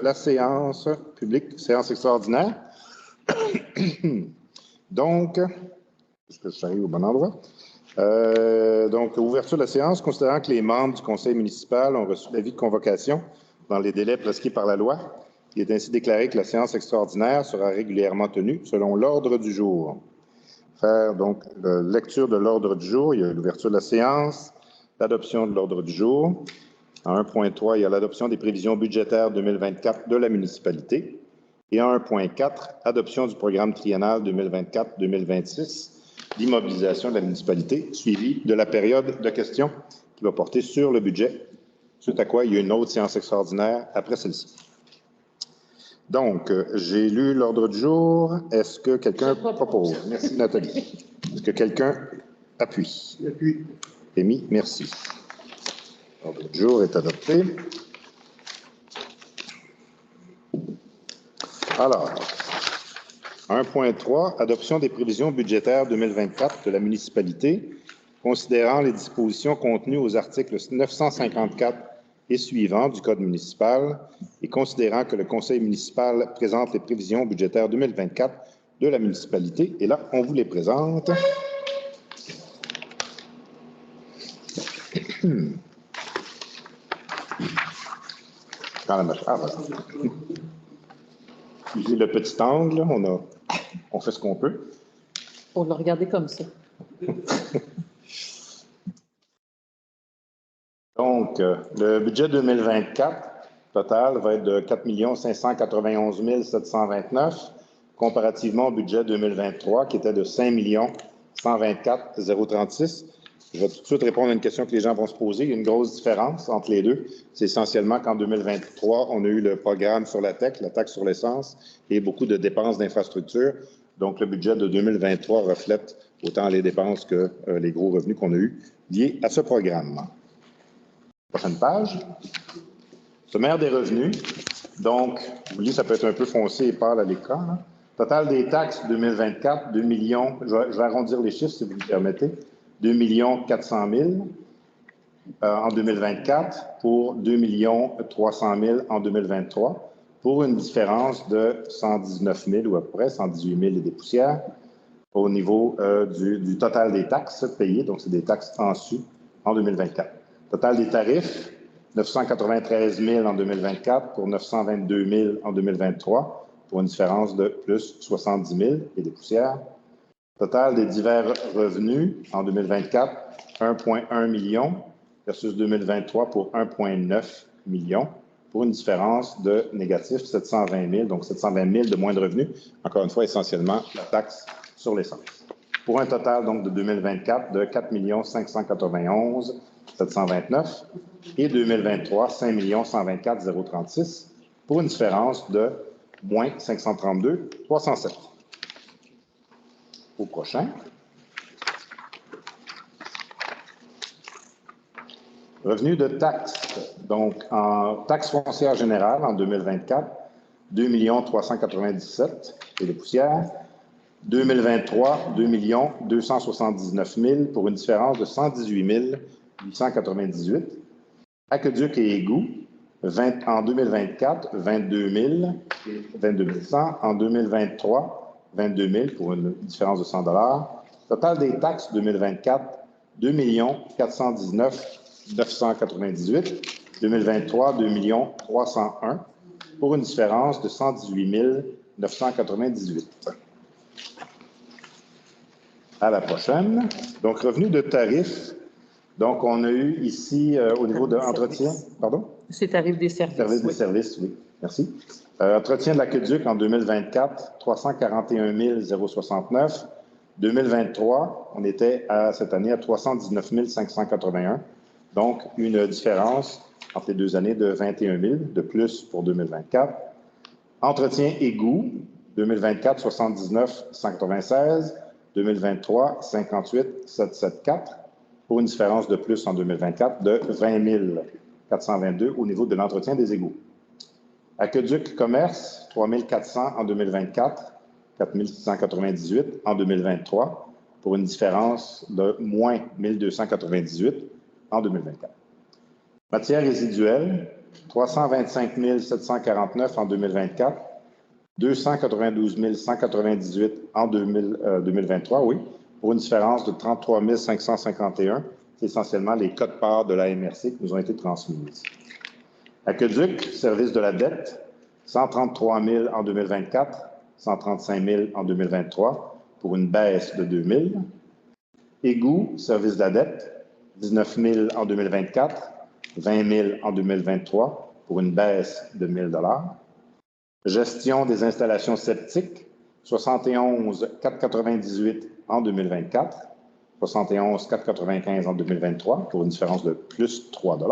La séance publique, séance extraordinaire. Donc, est-ce que j'arrive au bon endroit? Ouverture de la séance, considérant que les membres du conseil municipal ont reçu l'avis de convocation dans les délais prescrits par la loi, il est ainsi déclaré que la séance extraordinaire sera régulièrement tenue selon l'ordre du jour. Faire donc lecture de l'ordre du jour. Il y a l'ouverture de la séance, l'adoption de l'ordre du jour. En 1.3, il y a l'adoption des prévisions budgétaires 2024 de la municipalité. Et en 1.4, adoption du programme triennal 2024-2026 d'immobilisation de la municipalité, suivi de la période de questions qui va porter sur le budget, suite à quoi il y a une autre séance extraordinaire après celle-ci. Donc, j'ai lu l'ordre du jour. Est-ce que quelqu'un propose? Merci, Nathalie. Est-ce que quelqu'un appuie? Appuie. Rémi, merci. L'ordre du jour est adopté. Alors, 1.3, adoption des prévisions budgétaires 2024 de la municipalité, considérant les dispositions contenues aux articles 954 et suivants du Code municipal et considérant que le conseil municipal présente les prévisions budgétaires 2024 de la municipalité. Et là, on vous les présente. J'ai le petit angle, on fait ce qu'on peut. On l'a regardé comme ça. Donc, le budget 2024 total va être de 4 591 729, comparativement au budget 2023 qui était de 5 124 036. Je vais tout de suite répondre à une question que les gens vont se poser. Il y a une grosse différence entre les deux. C'est essentiellement qu'en 2023, on a eu le programme sur la TEC, la taxe sur l'essence, et beaucoup de dépenses d'infrastructure. Donc, le budget de 2023 reflète autant les dépenses que les gros revenus qu'on a eus liés à ce programme. Prochaine page. Sommaire des revenus. Donc, vous voyez, ça peut être un peu foncé et pâle à l'écran. Hein. Total des taxes 2024, 2 millions, je vais arrondir les chiffres si vous me permettez, 2 400 000 en 2024 pour 2 300 000 en 2023, pour une différence de 119 000 ou à peu près 118 000 et des poussières au niveau du total des taxes payées, donc c'est des taxes en su en 2024. Total des tarifs, 993 000 en 2024 pour 922 000 en 2023, pour une différence de plus 70 000 et des poussières. Total des divers revenus en 2024, 1,1 million versus 2023 pour 1,9 million, pour une différence de négatif 720 000, donc 720 000 de moins de revenus, encore une fois essentiellement la taxe sur l'essence. Pour un total donc de 2024 de 4 591 729 et 2023, 5 124 036 pour une différence de moins 532 307. Au prochain. Revenus de taxes. Donc, en taxe foncière générale en 2024, 2 397 et des poussières. 2023, 2 279 000 pour une différence de 118 898. Aqueduc et égouts, en 2024, 22 100. En 2023, 22 000 pour une différence de 100 $. Total des taxes 2024, 2 419 998. 2023, 2 301 pour une différence de 118 998. À la prochaine. Donc, revenu de tarifs. Donc, on a eu ici, au niveau de l'entretien, pardon? C'est tarif des services. Service des services, oui. Merci. Entretien de l'aqueduc en 2024, 341 069. 2023, on était cette année à 319 581. Donc, une différence entre les deux années de 21 000 de plus pour 2024. Entretien égout, 2024, 79 196. 2023, 58 774 pour une différence de plus en 2024 de 20 422 au niveau de l'entretien des égouts. Aqueduc commerce, 3 400 en 2024, 4 698 en 2023 pour une différence de moins 1 298 en 2024. Matières résiduelles, 325 749 en 2024, 292 198 en 2023, oui, pour une différence de 33 551. C'est essentiellement les codes-parts de la MRC qui nous ont été transmises. Aqueduc, service de la dette, 133 000 en 2024, 135 000 en 2023, pour une baisse de 2 000. Égout, service de la dette, 19 000 en 2024, 20 000 en 2023, pour une baisse de 1 000 $. Gestion des installations septiques, 71 498 en 2024, 71 495 en 2023, pour une différence de plus 3 $.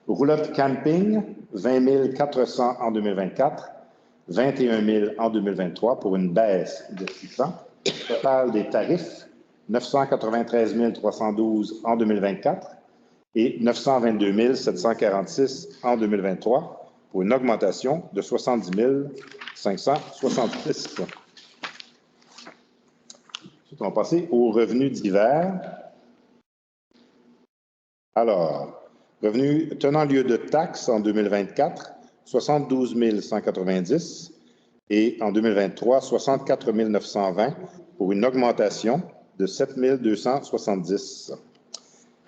Roulotte camping, 20 400 en 2024, 21 000 en 2023, pour une baisse de 600. Total des tarifs, 993 312 en 2024 et 922 746 en 2023, pour une augmentation de 70 566. Ensuite, on va passer aux revenus divers. Alors, revenus tenant lieu de taxes en 2024, 72 190 et en 2023, 64 920 pour une augmentation de 7 270.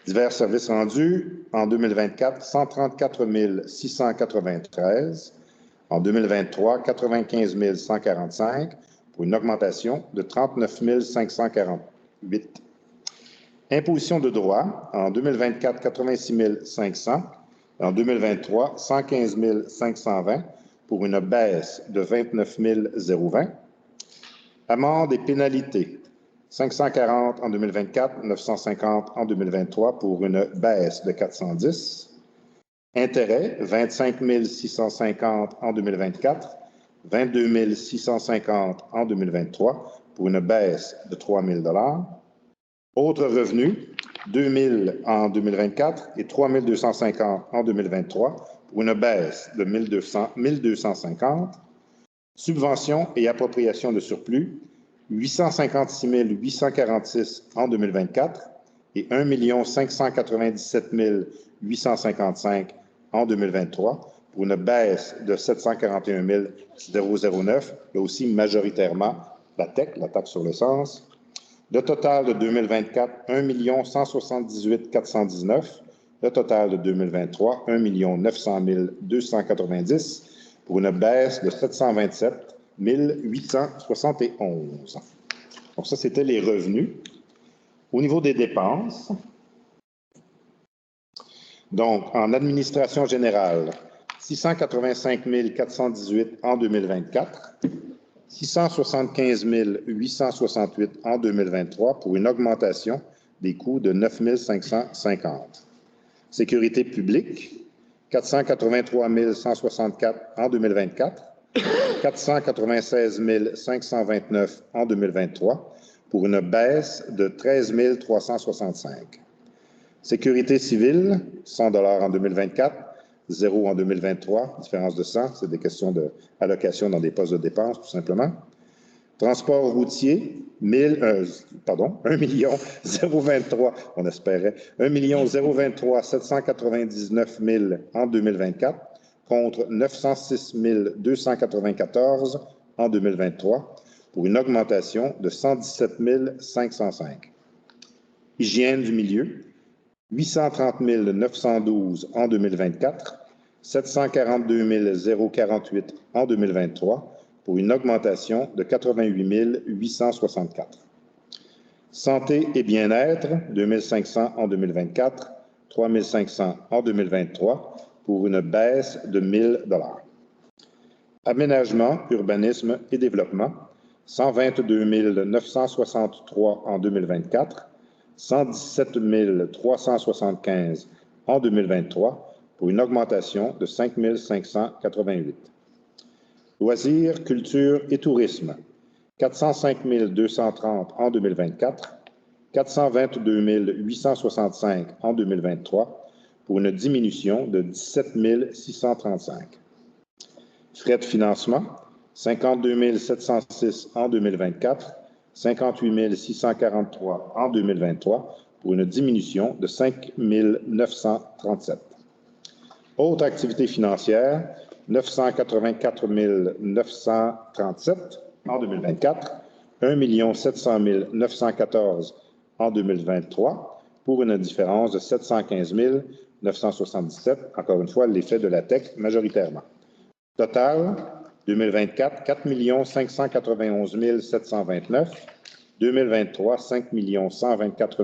Divers services rendus en 2024, 134 693. En 2023, 95 145 pour une augmentation de 39 548. Imposition de droit, en 2024, 86 500. En 2023, 115 520 pour une baisse de 29 020. Amendes et pénalités, 540 en 2024, 950 en 2023 pour une baisse de 410. Intérêts, 25 650 en 2024, 22 650 en 2023 pour une baisse de 3 000 $. Autres revenus, 2 000 en 2024 et 3 250 en 2023 pour une baisse de 1 250. Subventions et appropriations de surplus, 856 846 en 2024 et 1 597 855 en 2023 pour une baisse de 741 009, là aussi majoritairement la TEC, la taxe sur l'essence. Le total de 2024, 1 178 419. Le total de 2023, 1 900 290 pour une baisse de 727 871. Donc ça, c'était les revenus. Au niveau des dépenses, donc en administration générale, 685 418 en 2024, 675 868 en 2023 pour une augmentation des coûts de 9 550. Sécurité publique, 483 164 en 2024, 496 529 en 2023 pour une baisse de 13 365. Sécurité civile, 100 $ en 2024, 0 en 2023, différence de 100, c'est des questions d'allocation dans des postes de dépenses, tout simplement. Transport routier, 1 023, on espérait, 1 023 799 000 en 2024 contre 906 294 en 2023 pour une augmentation de 117 505. Hygiène du milieu, 830 912 en 2024, 742 048 en 2023 pour une augmentation de 88 864. Santé et bien-être, 2 500 en 2024, 3 500 en 2023 pour une baisse de 1 000 $. Aménagement, urbanisme et développement, 122 963 en 2024, 117 375 en 2023 pour une augmentation de 5 588. Loisirs, culture et tourisme, 405 230 en 2024, 422 865 en 2023 pour une diminution de 17 635. Frais de financement, 52 706 en 2024, 58 643 en 2023 pour une diminution de 5 937. Autres activités financières, 984 937 en 2024, 1 700 914 en 2023, pour une différence de 715 977, encore une fois, l'effet de la TEC majoritairement. Total, 2024, 4 591 729, 2023, 5 124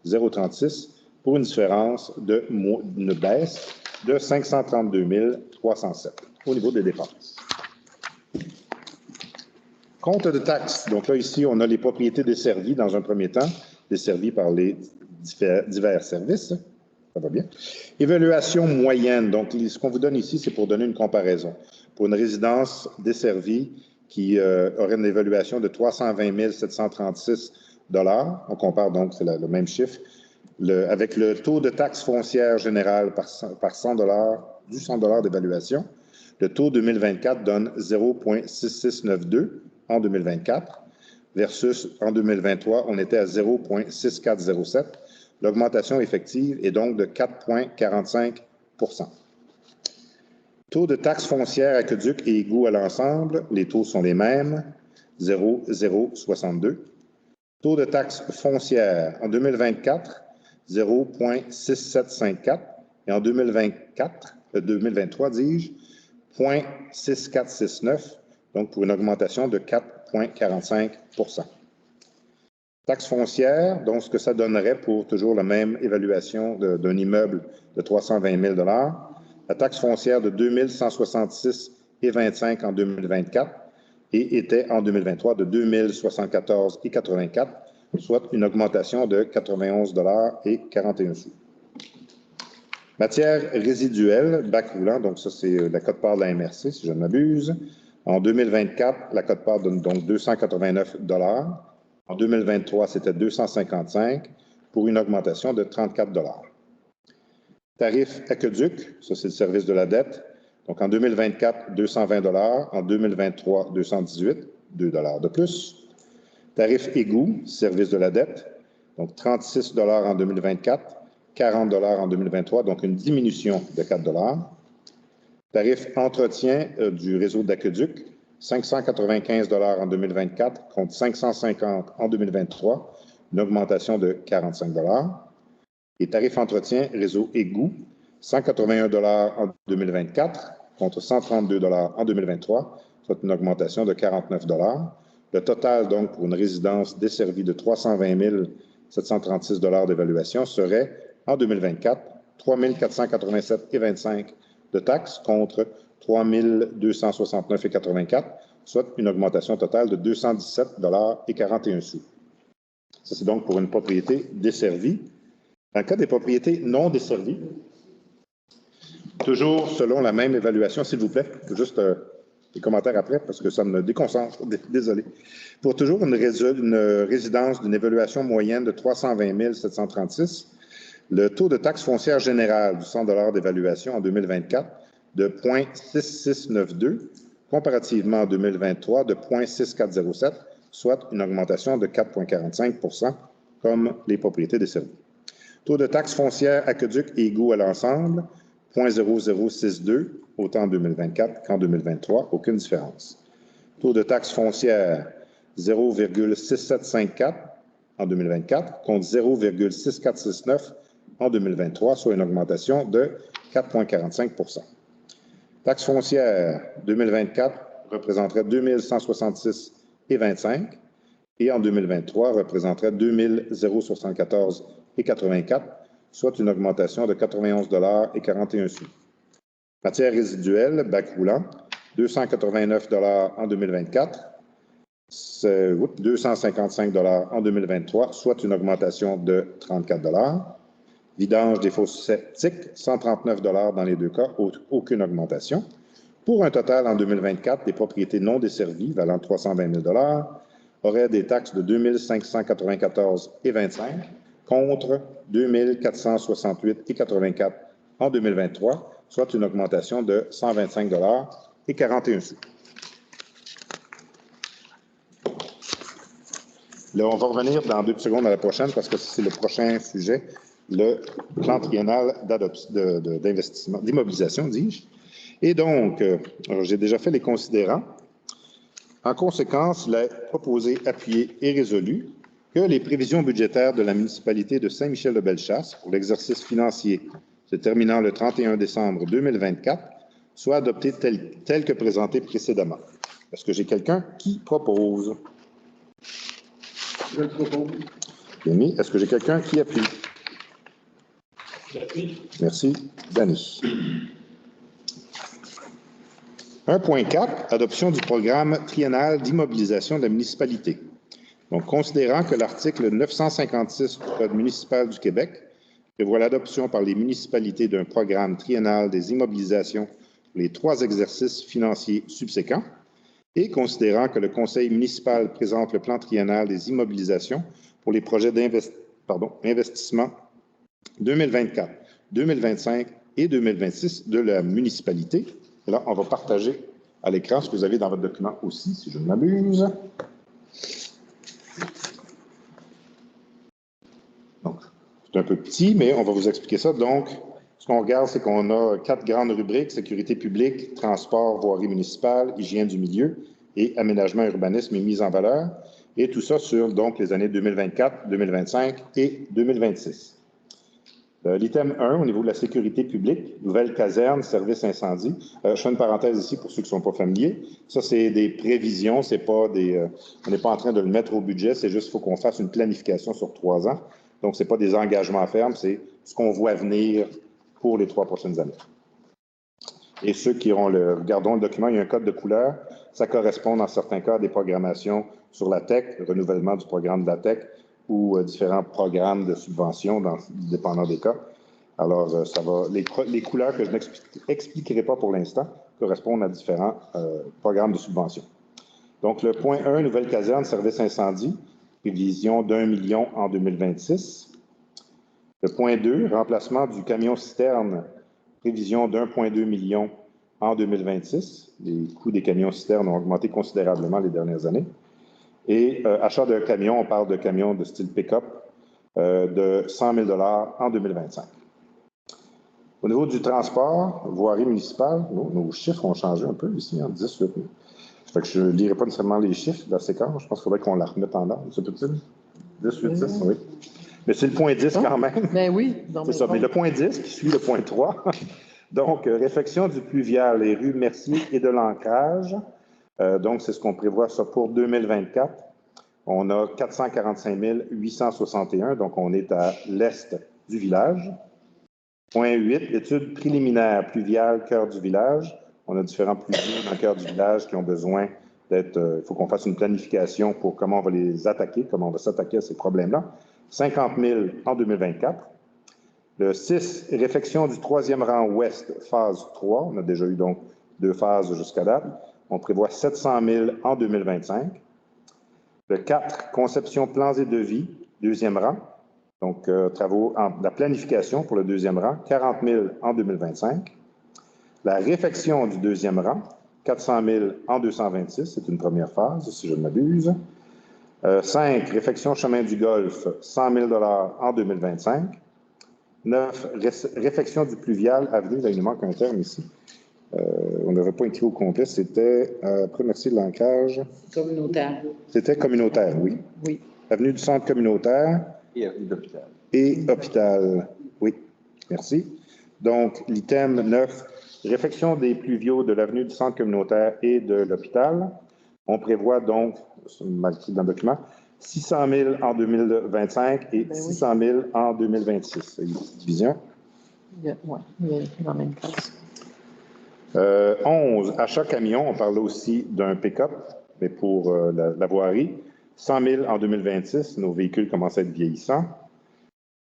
036, pour une différence une baisse de 532 307 au niveau des dépenses. Compte de taxes. Donc là, ici, on a les propriétés desservies dans un premier temps, desservies par les divers services. Ça va bien. Évaluation moyenne. Donc, ce qu'on vous donne ici, c'est pour donner une comparaison. Pour une résidence desservie qui aurait une évaluation de 320 736 $, on compare donc, c'est le même chiffre, avec le taux de taxe foncière générale par 100 $, du 100 $ d'évaluation. Le taux 2024 donne 0,6692 en 2024 versus en 2023, on était à 0,6407. L'augmentation effective est donc de 4,45 %. Taux de taxe foncière aqueduc et égout à l'ensemble, les taux sont les mêmes, 0,062. Taux de taxe foncière en 2024, 0,6754 et en 2023, dis-je, 0,6469, donc pour une augmentation de 4,45 %. Taxe foncière, donc ce que ça donnerait pour toujours la même évaluation d'un immeuble de 320 000 $, la taxe foncière de 2 166,25 en 2024 et était en 2023 de 2 074,84, soit une augmentation de 91,41 $. Matière résiduelle, bac roulant, donc ça c'est la quote-part de la MRC, si je ne m'abuse. En 2024, la quote-part donne donc 289 $. En 2023, c'était 255 pour une augmentation de 34 $. Tarif aqueduc, ça c'est le service de la dette. Donc en 2024, 220 $. En 2023, 218, 2 $ de plus. Tarif égout, service de la dette. Donc 36 $ en 2024, 40 $ en 2023, donc une diminution de 4 $. Tarif entretien du réseau d'aqueduc, 595 $ en 2024 contre 550 en 2023, une augmentation de 45 $. Et tarif entretien réseau égout, 181 $ en 2024 contre 132 $ en 2023, soit une augmentation de 49 $. Le total, donc, pour une résidence desservie de 320 736 $ d'évaluation serait, en 2024, 3 487,25 $ de taxes contre 3 269,84 $, soit une augmentation totale de 217,41 $. Ça, c'est donc pour une propriété desservie. Dans le cas des propriétés non desservies, toujours selon la même évaluation, s'il vous plaît, juste des commentaires après parce que ça me déconcentre, désolé. Pour toujours une résidence d'une évaluation moyenne de 320 736, le taux de taxe foncière générale du 100 $ d'évaluation en 2024 de 0,6692, comparativement en 2023 de 0,6407, soit une augmentation de 4,45 % comme les propriétés desservies. Taux de taxe foncière aqueduc et égout à l'ensemble, 0,0062, autant en 2024 qu'en 2023, aucune différence. Taux de taxe foncière, 0,6754 en 2024 contre 0,6469 en 2023, soit une augmentation de 4,45 %. Taxe foncière 2024 représenterait 2 166,25 et en 2023 représenterait 2 074,84, soit une augmentation de 91,41 $. Matière résiduelle, bac roulant, 289 $ en 2024, 255 $ en 2023, soit une augmentation de 34 $. Vidange des fosses septiques, 139 $ dans les deux cas, aucune augmentation. Pour un total en 2024, des propriétés non desservies valant 320 000 $ auraient des taxes de 2 594,25 contre 2 468,84 en 2023, soit une augmentation de 125,41 $. Là, on va revenir dans 2 secondes à la prochaine parce que c'est le prochain sujet. le plan triennal d'investissement, d'immobilisation, dis-je. Et donc, j'ai déjà fait les considérants. En conséquence, il est proposé, appuyé et résolu que les prévisions budgétaires de la municipalité de Saint-Michel-de-Bellechasse pour l'exercice financier se terminant le 31 décembre 2024 soient adoptées telles que présentées précédemment. Est-ce que j'ai quelqu'un qui propose? Je le propose. Denis, est-ce que j'ai quelqu'un qui appuie? J'appuie. Merci. Danny. 1.4, adoption du programme triennal d'immobilisation de la municipalité. Donc, considérant que l'article 956 du Code municipal du Québec prévoit l'adoption par les municipalités d'un programme triennal des immobilisations pour les 3 exercices financiers subséquents, et considérant que le Conseil municipal présente le plan triennal des immobilisations pour les projets d'investissement 2024, 2025 et 2026 de la municipalité. Et là, on va partager à l'écran ce que vous avez dans votre document aussi, si je ne m'abuse. Donc, c'est un peu petit, mais on va vous expliquer ça. Donc, ce qu'on regarde, c'est qu'on a 4 grandes rubriques: sécurité publique, transport, voirie municipale, hygiène du milieu et aménagement, urbanisme et mise en valeur. Et tout ça sur donc les années 2024, 2025 et 2026. L'item 1, au niveau de la sécurité publique, nouvelle caserne, service incendie. Je fais une parenthèse ici pour ceux qui ne sont pas familiers. Ça, c'est des prévisions, c'est pas des, on n'est pas en train de le mettre au budget, c'est juste qu'il faut qu'on fasse une planification sur 3 ans. Donc, ce n'est pas des engagements fermes, c'est ce qu'on voit venir pour les 3 prochaines années. Et ceux qui auront regardons le document, il y a un code de couleur. Ça correspond dans certains cas à des programmations sur la TEC, le renouvellement du programme de la TEC, ou différents programmes de subvention, dépendant des cas. Alors, ça va. Les couleurs que je n'expliquerai pas pour l'instant correspondent à différents programmes de subvention. Donc, le point 1, nouvelle caserne, service incendie, prévision d'1 million en 2026. Le point 2, remplacement du camion-citerne, prévision d'1,2 million en 2026. Les coûts des camions-citernes ont augmenté considérablement les dernières années. Et achat d'un camion, on parle de camions de style pick-up de 100 000 $ en 2025. Au niveau du transport, voirie municipale, nos chiffres ont changé un peu ici, en 10, 8 000. Fait que je ne lirai pas nécessairement les chiffres de la séquence. Je pense qu'il faudrait qu'on la remette en ordre. C'est peut-être 10, 8, 10, oui. Mais c'est le point 10 quand même. Ben oui. C'est ça. Mais le point 10 qui suit le point 3. Donc, réfection du pluvial, les rues Mercier et de l'Ancrage. Donc, c'est ce qu'on prévoit ça pour 2024. On a 445 861, donc on est à l'est du village. Point 8, études préliminaires pluviales, cœur du village. On a différents pluviaux dans le cœur du village qui ont besoin d'être... Il faut qu'on fasse une planification pour comment on va les attaquer, comment on va s'attaquer à ces problèmes-là. 50 000 en 2024. Le 6, réfection du 3e rang ouest, phase 3. On a déjà eu donc 2 phases jusqu'à date. On prévoit 700 000 en 2025. Le 4, conception, plans et devis, 2e rang. Donc, travaux de la planification pour le 2e rang, 40 000 en 2025. La réfection du 2e rang, 400 000 en 226. C'est une première phase, si je ne m'abuse. 5, réfection chemin du Golfe, 100 000 $ en 2025. 9, réfection du pluvial, avenue, là, il nous manque un terme ici. On n'avait pas écrit au complet, c'était après Mercier de l'Ancrage. Communautaire. C'était communautaire, oui. Oui. Avenue du Centre communautaire. Et avenue d'hôpital. Et hôpital, oui. Merci. Donc, l'item 9, réfection des pluviaux de l'avenue du Centre communautaire et de l'hôpital. On prévoit donc, c'est mal écrit dans le document, 600 000 en 2025 et 600 000 en 2026. C'est une petite division. Oui, il est dans la même classe. 11, achat camion. On parle aussi d'un pick-up, mais pour la voirie. 100 000 en 2026. Nos véhicules commencent à être vieillissants.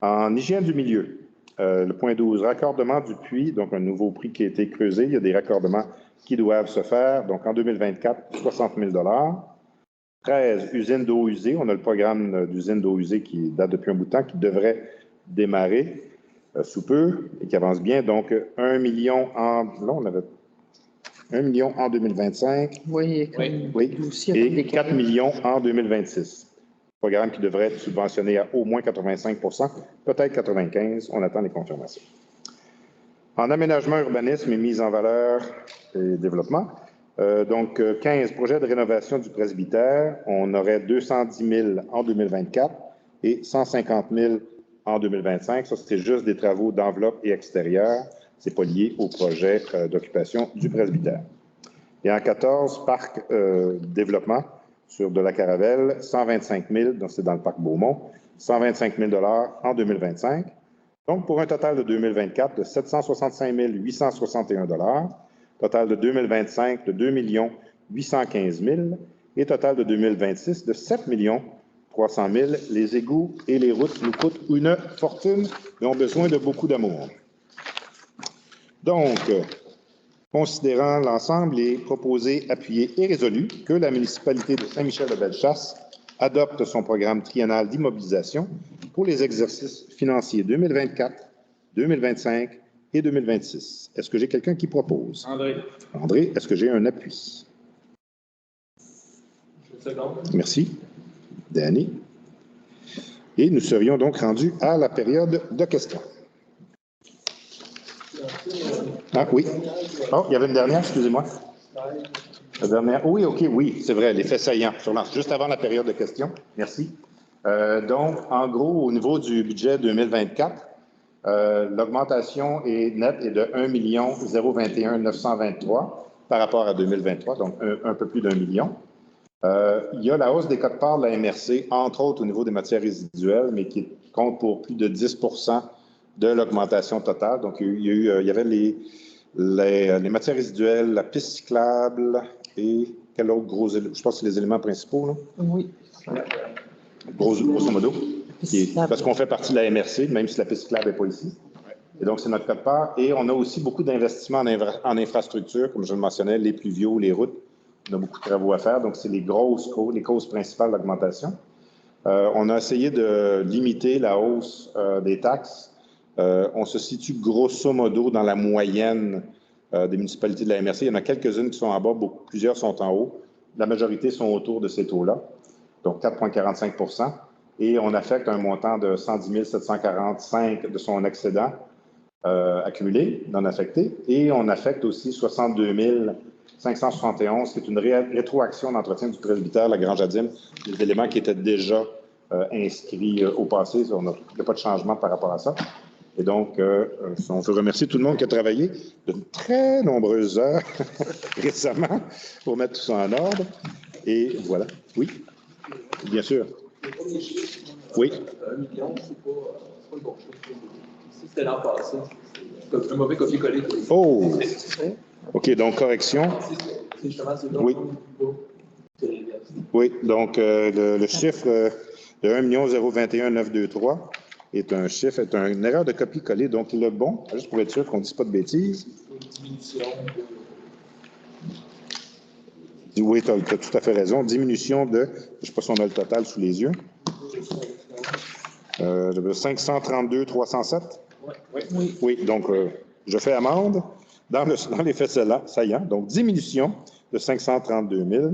En hygiène du milieu, le point 12, raccordement du puits, donc un nouveau prix qui a été creusé. Il y a des raccordements qui doivent se faire. Donc, en 2024, 60 000 $. 13, usine d'eau usée. On a le programme d'usine d'eau usée qui date depuis un bout de temps, qui devrait démarrer sous peu et qui avance bien. Donc, 1 million en... Là, on avait 1 million en 2025. Oui, Oui. Et 4 millions en 2026. Programme qui devrait être subventionné à au moins 85 peut-être 95 on attend les confirmations. En aménagement, urbanisme et mise en valeur et développement, 15 projets de rénovation du presbytère, on aurait 210 000 en 2024 et 150 000 en 2025. Ça, c'est juste des travaux d'enveloppe et extérieur. Ce n'est pas lié au projet d'occupation du presbytère. Et en 14, parc développement sur de la Caravelle, 125 000, donc c'est dans le parc Beaumont, 125 000 en 2025. Donc, pour un total de 2024 de 765 861 total de 2025 de 2 815 000 et total de 2026 de 7 300 000. Les égouts et les routes nous coûtent une fortune et ont besoin de beaucoup d'amour. Donc, considérant l'ensemble, il est proposé, appuyé et résolu que la municipalité de Saint-Michel-de-Bellechasse adopte son programme triennal d'immobilisation pour les exercices financiers 2024, 2025 et 2026. Est-ce que j'ai quelqu'un qui propose? André. André, est-ce que j'ai un appui? Une seconde. Merci. Danny. Et nous serions donc rendus à la période de questions. Ah oui. Oh, il y avait une dernière, excusez-moi. La dernière. Oui, OK, oui, c'est vrai, l'effet saillant, juste avant la période de questions. Merci. Donc, en gros, au niveau du budget 2024, l'augmentation nette est de 1 021 923 par rapport à 2023, donc un peu plus d'1 million. Il y a la hausse des quotes-parts de la MRC, entre autres au niveau des matières résiduelles, mais qui compte pour plus de 10 de l'augmentation totale. Donc, il y avait les matières résiduelles, la piste cyclable et quel autre gros élément? Je pense que c'est les éléments principaux, là. Oui. Grosso modo. Parce qu'on fait partie de la MRC, même si la piste cyclable n'est pas ici. Et donc, c'est notre quote-part. Et on a aussi beaucoup d'investissements en infrastructure, comme je le mentionnais, les pluviaux, les routes. On a beaucoup de travaux à faire. Donc, c'est les causes principales de l'augmentation. On a essayé de limiter la hausse des taxes. On se situe grosso modo dans la moyenne des municipalités de la MRC. Il y en a quelques-unes qui sont en bas, plusieurs sont en haut. La majorité sont autour de ces taux-là, donc 4,45 et on affecte un montant de 110 745 de son excédent accumulé, non affecté, et on affecte aussi 62 571, qui est une rétroaction d'entretien du presbytère, la Grange-Adim, des éléments qui étaient déjà inscrits au passé. Il n'y a pas de changement par rapport à ça. Et donc, on veut remercier tout le monde qui a travaillé de très nombreuses heures récemment pour mettre tout ça en ordre. Et voilà. Oui, bien sûr. Oui. 1 million, c'est pas le bon chiffre. Si c'était l'an passé, c'est un mauvais copier-coller. Oh! OK, donc correction. C'est justement oui. Oui, donc le chiffre de 1 021 923 est un chiffre, est une erreur de copier-coller. Donc, le bon, juste pour être sûr qu'on ne dise pas de bêtises. Une diminution de... Oui, tu as tout à fait raison. Diminution de, je ne sais pas si on a le total sous les yeux. 532 307? Oui. Oui, donc je fais amende dans les faits saillants. Donc, diminution de 532 000.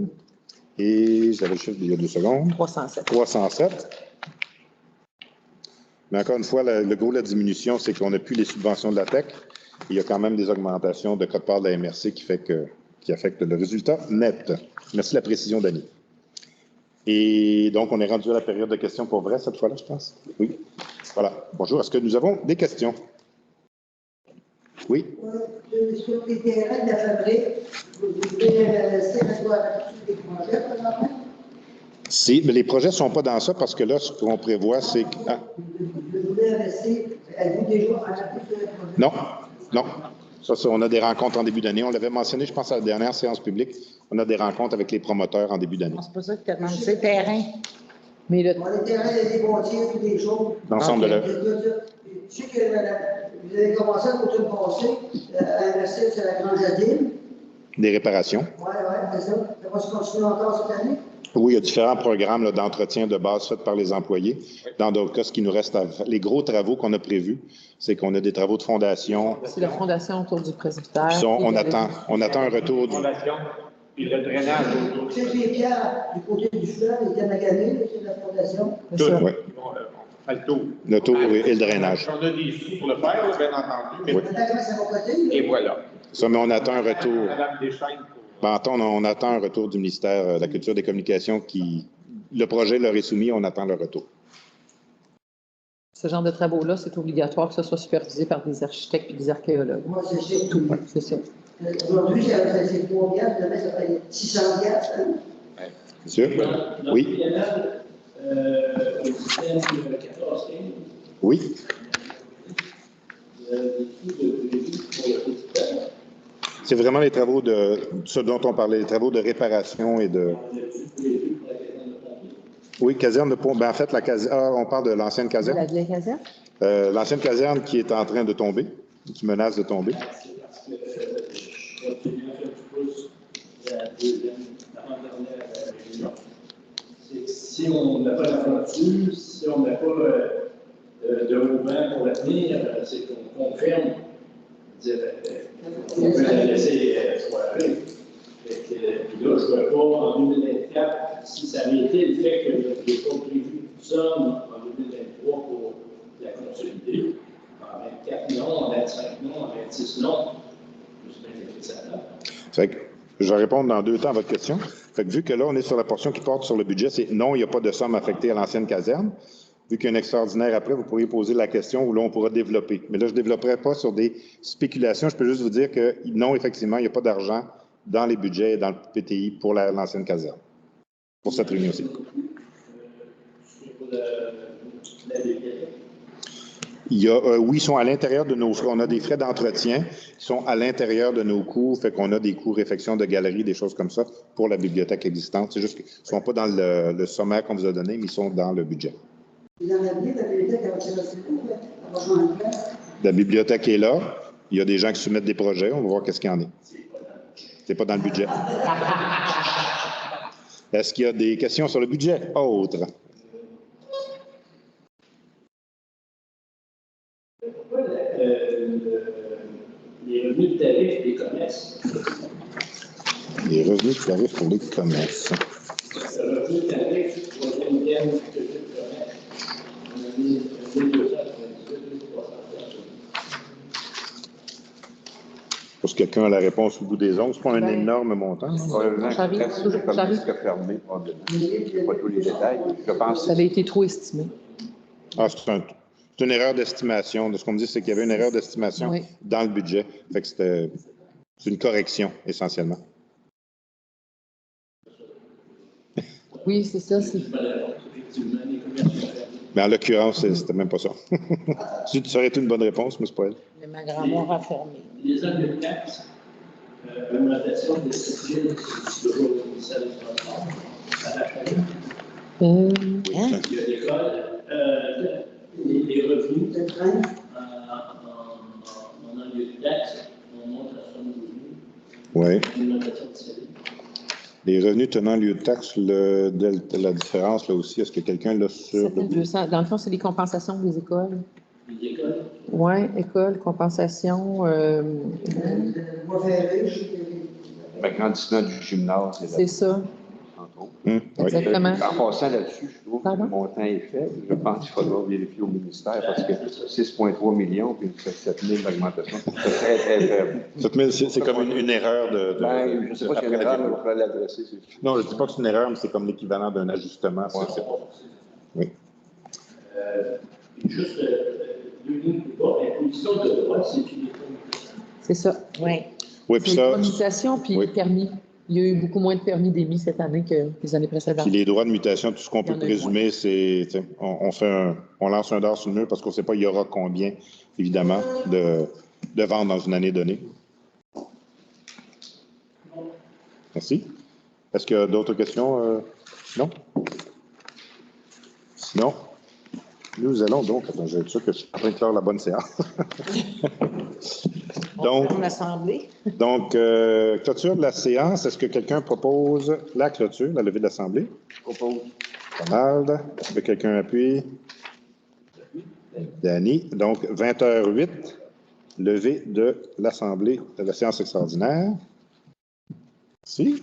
Et j'avais le chiffre il y a 2 secondes. 307. 307. Mais encore une fois, le gros de la diminution, c'est qu'on n'a plus les subventions de la TEC. Il y a quand même des augmentations de quote-part de la MRC qui affectent le résultat net. Merci de la précision, Dany. Et donc, on est rendu à la période de questions pour vrai cette fois-là, je pense. Oui. Voilà. Bonjour. Est-ce que nous avons des questions? Oui. Sur les terrains de la fabrique, vous voulez rester à quoi des projets, présentement? Si, mais les projets ne sont pas dans ça parce que là, ce qu'on prévoit, c'est que... Ah. Vous voulez rester, êtes-vous déjà en appui sur les projets? Non, non. Ça, on a des rencontres en début d'année. On l'avait mentionné, je pense, à la dernière séance publique. On a des rencontres avec les promoteurs en début d'année. C'est pas ça que tu as demandé, c'est terrain. Mais le... Dans les terrains, il y a des pontiers, toutes des choses. L'ensemble de l'œuvre. Je sais que vous avez commencé à l'automne passé à investir sur la Grande-Jadine. Des réparations. Oui, c'est ça. Ça va se continuer encore cette année? Oui, il y a différents programmes d'entretien de base faits par les employés. Dans d'autres cas, ce qui nous reste à faire, les gros travaux qu'on a prévus, c'est qu'on a des travaux de fondation. C'est la fondation autour du presbytère. On attend un retour Puis le drainage autour. C'est les pierres du côté du fleuve, les était maganées, c'est la fondation. Tout. ça. Oui. On fait le tour. Le tour et le drainage. On a des sous pour le faire, là, bien entendu. Mais Oui. Attends, comment ça va coter? Et voilà. Ça, mais on attend un retour. Madame Deschaines pour. Ben, on attend un retour du ministère de la Culture et des Communications qui. Le projet leur est soumis, on attend le retour. Ce genre de travaux-là, c'est obligatoire que ce soit supervisé par des architectes et des archéologues. Moi, c'est chez tout. C'est ça. Aujourd'hui, c'est 3 piastres, demain, ça va être 600 piastres. Hein? Monsieur? Dans Oui. le PNL, au système 14-15, Oui. des coûts de prévu pour le petit peuple. C'est vraiment les travaux de ce dont on parlait, les travaux de réparation et de. On a-tu prévu pour la caserne de pompiers? Oui, caserne de pont. Ben, en fait, la caserne. Ah, on parle de l'ancienne La caserne. vieille caserne? L'ancienne caserne qui est en train de tomber, qui menace de tomber. C'est parce que je continue à faire du pouce la deuxième, avant-dernière réunion. C'est que si on n'a pas la voiture, si on n'a pas de mouvement pour l'avenir, c'est qu'on confirme. Dire, on peut la laisser foirer. Puis là, je ne vois pas en 2024, si ça avait été le fait que je n'ai pas prévu de somme en 2023 pour la consolider, en 24 non, en 25 non, en 26 non, je suis bien fait ça là. Fait que je vais répondre dans 2 temps à votre question. Fait que vu que là, on est sur la portion qui porte sur le budget, c'est non, il n'y a pas de somme affectée à l'ancienne caserne. Vu qu'il y a un extraordinaire après, vous pourriez poser la question où là, on pourra développer. Mais là, je ne développerai pas sur des spéculations. Je peux juste vous dire que non, effectivement, il n'y a pas d'argent dans les budgets et dans le PTI pour l'ancienne caserne. Pour cette réunion-ci. Sur la bibliothèque. Il y a, oui, ils sont à l'intérieur de nos frais. On a des frais d'entretien qui sont à l'intérieur de nos coûts. Fait qu'on a des coûts réfection de galeries, des choses comme ça pour la bibliothèque existante. C'est juste qu'ils ne sont pas dans le sommaire qu'on vous a donné, mais ils sont dans le budget. Et dans l'avenir, la bibliothèque, elle va se retirer, elle va changer de place. La bibliothèque est là. Il y a des gens qui soumettent des projets. On va voir qu'est-ce qu'il y en est. C'est pas dans le budget. Est-ce qu'il y a des questions sur le budget? Autre. Pourquoi les revenus de tarif des commerces? Les revenus de tarifs pour les commerces. Le revenu de tarif, troisième gamme de commerce, on a mis 1298 300. Pour quelqu'un a la réponse au bout des ongles, c'est pas un Ben, énorme montant. J'arrive, j'arrive. fermé, pas tous les détails. Je pense Ça avait été trop estimé. Ah, c'est une erreur d'estimation. De ce qu'on me dit, c'est qu'il y avait une erreur d'estimation Oui. dans le budget. Fait que c'est une correction, essentiellement. Oui, c'est ça. C'est... Effectivement, les commerces. Mais en l'occurrence, c'était même pas ça. Ça aurait été une bonne réponse, mais c'est pas elle. Mais ma grand-mère a fermé. Les hommes de taxes, augmentation de 7 000, c'est toujours le ministère des Transports. À la fin, Hein? il y a l'école, les revenus Le train, en lieu de taxes, on monte à 60 revenus, Oui. une augmentation de salaire. Les revenus tenant lieu de taxe, la différence, là aussi, est-ce que quelqu'un l'a sur le 7200. Dans le fond, c'est les compensations des écoles. Les écoles, Oui, école, compensation. le bois ferré, je sais que l'agrandissement du gymnase. C'est ça. Entre autres. Oui. Exactement. En passant là-dessus, je trouve que Pardon? le montant est faible. Je pense qu'il faudra vérifier au ministère parce que 6,3 millions puis 7 000 d'augmentation, c'est très, très faible. 7 000, c'est comme une erreur de Ben, je ne sais pas si après y a une la erreur, mais déclaration. il faudra l'adresser. c'est- Non, je ne dis pas que c'est une erreur, mais c'est comme l'équivalent d'un ajustement. C'est pas. Oui. juste deux lignes plus bas, imposition de droit, c'est une communication. C'est ça. Oui. Oui, puis C'est ça, une mutation puis oui. permis. Il y a eu beaucoup moins de permis d'émis cette année que les années précédentes. puis les droits de mutation, tout ce qu'on Il y peut en a présumer, c'est, tu sais, on lance un dard sur le mur parce qu'on ne sait pas il y aura combien, évidemment, de ventes dans une année donnée. Merci. Est-ce qu'il y a d'autres questions? Non? Sinon, nous allons donc, attends, je vais être sûr que je suis en train de clore la bonne séance. Donc, En assemblée. Donc, clôture de la séance. Est-ce que quelqu'un propose la clôture, la levée de l'Assemblée? Je propose. Donald. Est-ce que quelqu'un appuie? Danny. Donc, 20h08, levée de l'Assemblée de la séance extraordinaire. Si.